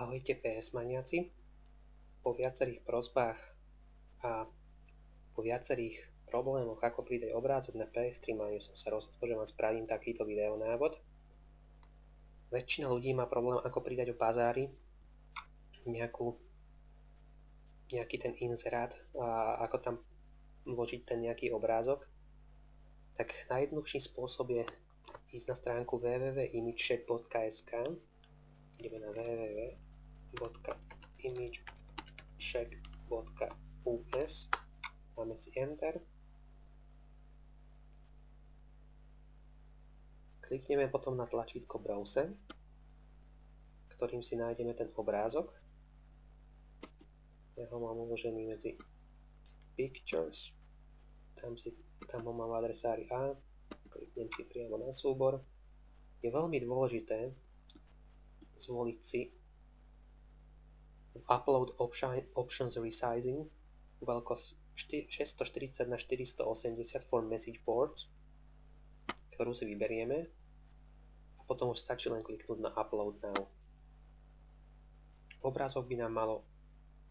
Ahojte PS maniaci. Po viacerých prosbách a po viacerých problémoch, ako pridať obrázok na PS3 Mania, som sa rozhodol, že vám spravím takýto videonávod. Väčšina ľudí má problém, ako pridať v bazári nejaký ten inzerát a ako tam vložiť ten nejaký obrázok. Tak najjednoduchší spôsob je ísť na stránku www.imagecheck.sk. Ideme na www.imagecheck.us. Dáme si Enter. Klikneme potom na tlačítko Browser, ktorým si nájdeme ten obrázok. Ja ho mám uložený medzi Pictures. Tam ho mám v adresári A. Kliknem si priamo na súbor. Je veľmi dôležité zvoliť si Upload Options Resizing veľkosť 640 na 480 for message boards, ktorú si vyberieme a potom už stačí len kliknúť na Upload Now. Obrázok by nám malo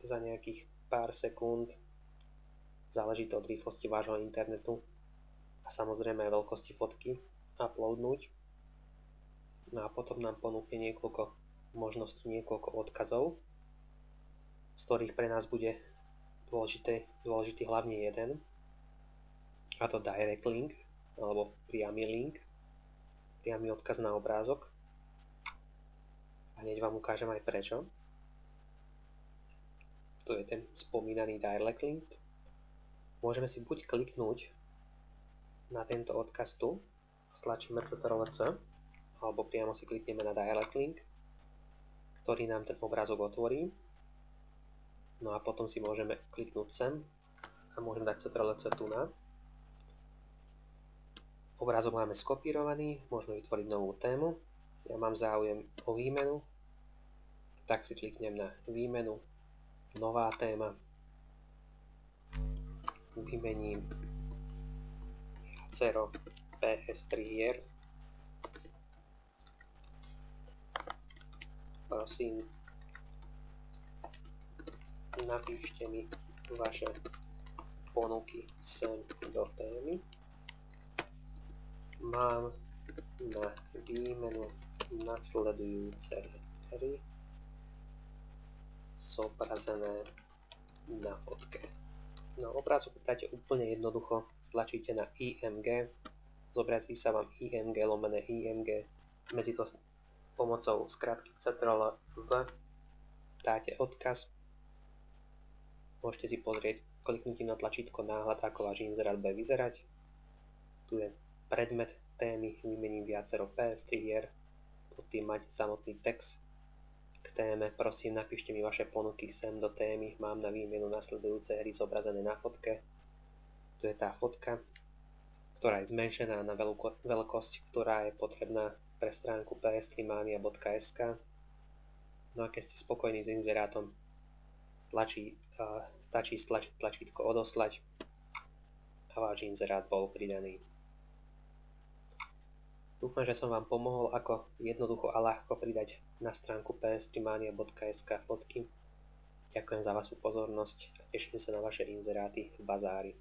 za nejakých pár sekúnd, záleží to od rýchlosti vášho internetu a samozrejme aj veľkosti fotky, uploadnúť. No a potom nám ponúkne niekoľko možností, niekoľko odkazov, z ktorých pre nás bude dôležitý hlavne jeden, a to direct link, alebo priamy link, priamy odkaz na obrázok. A hneď vám ukážem aj prečo. Tu je ten spomínaný direct link. Môžeme si buď kliknúť na tento odkaz tu, stlačíme Ctrl+C, alebo priamo si klikneme na direct link, ktorý nám ten obrázok otvorí. No a potom si môžeme kliknúť sem a môžeme dať Ctrl+C tu na. Obrázok máme skopírovaný, môžeme vytvoriť novú tému. Ja mám záujem o výmenu, tak si kliknem na výmenu, nová téma. Vymením viacero PS3 hier. Prosím, napíšte mi vaše ponuky sem do témy. Mám na výmenu nasledujúce hry zobrazené na fotke. No, obrázok dáte úplne jednoducho, stlačíte na IMG, zobrazí sa vám IMG lomené IMG, medzi to pomocou skratky Ctrl+V dáte odkaz. Môžete si pozrieť kliknutím na tlačítko náhľad, ako váš inzerát bude vyzerať. Tu je predmet témy, vymením viacero PS3 hier, pod tým máte samotný text k téme. Prosím, napíšte mi vaše ponuky sem do témy, mám na výmenu nasledujúce hry zobrazené na fotke. Tu je tá fotka, ktorá je zmenšená na veľkosť, ktorá je potrebná pre stránku ps3mania.sk. No a keď ste spokojní s inzerátom, stačí stlačiť tlačítko odoslať a váš inzerát bol pridaný. Dúfam, že som vám pomohol, ako jednoducho a ľahko pridať na stránku ps3mania.sk fotky. Ďakujem za vašu pozornosť a teším sa na vaše inzeráty v bazári.